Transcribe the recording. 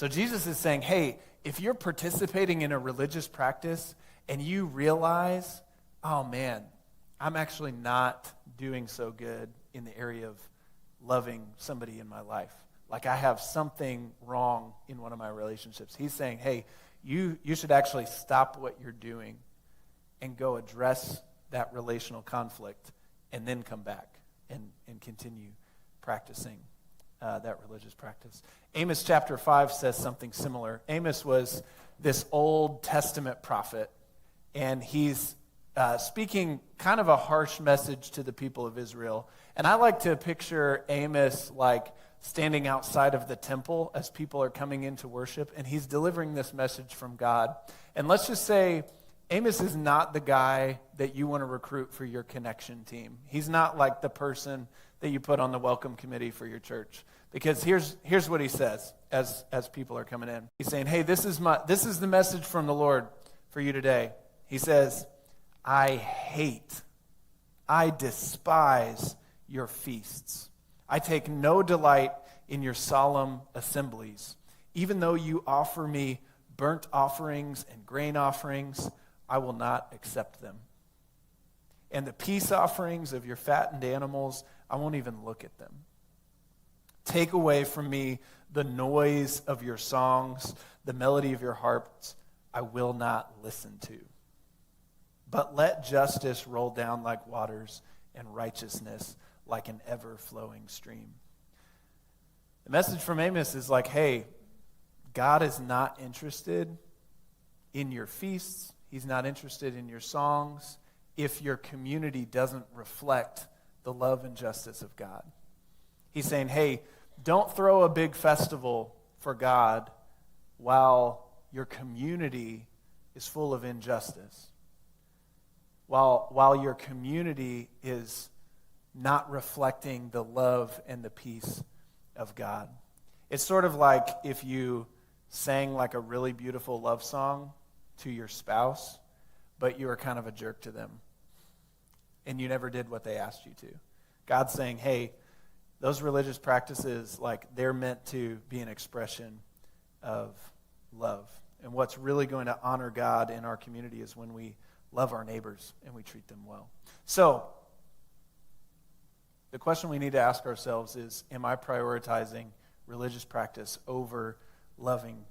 So Jesus is saying, hey, if you're participating in a religious practice and you realize, oh man, I'm actually not doing so good in the area of loving somebody in my life. Like I have something wrong in one of my relationships. He's saying, hey, you should actually stop what you're doing and go address that relational conflict and then come back and continue practicing that religious practice. Amos chapter 5 says something similar. Amos was this Old Testament prophet, and he's speaking kind of a harsh message to the people of Israel. And I like to picture Amos like standing outside of the temple as people are coming in to worship, and he's delivering this message from God. And let's just say Amos is not the guy that you want to recruit for your connection team. He's not like the person that you put on the welcome committee for your church. Because here's what he says as people are coming in. He's saying, hey, this is the message from the Lord for you today. He says, I despise your feasts. I take no delight in your solemn assemblies. Even though you offer me burnt offerings and grain offerings, I will not accept them. And the peace offerings of your fattened animals, I won't even look at them. Take away from me the noise of your songs, the melody of your harps, I will not listen to. But let justice roll down like waters and righteousness like an ever-flowing stream. The message from Amos is like, hey, God is not interested in your feasts. He's not interested in your songs if your community doesn't reflect the love and justice of God. He's saying, hey, don't throw a big festival for God while your community is full of injustice. While your community is not reflecting the love and the peace of God. It's sort of like if you sang like a really beautiful love song to your spouse, but you were kind of a jerk to them, and you never did what they asked you to. God's saying, hey, those religious practices, like they're meant to be an expression of love. And what's really going to honor God in our community is when we love our neighbors and we treat them well. So, the question we need to ask ourselves is, am I prioritizing religious practice over loving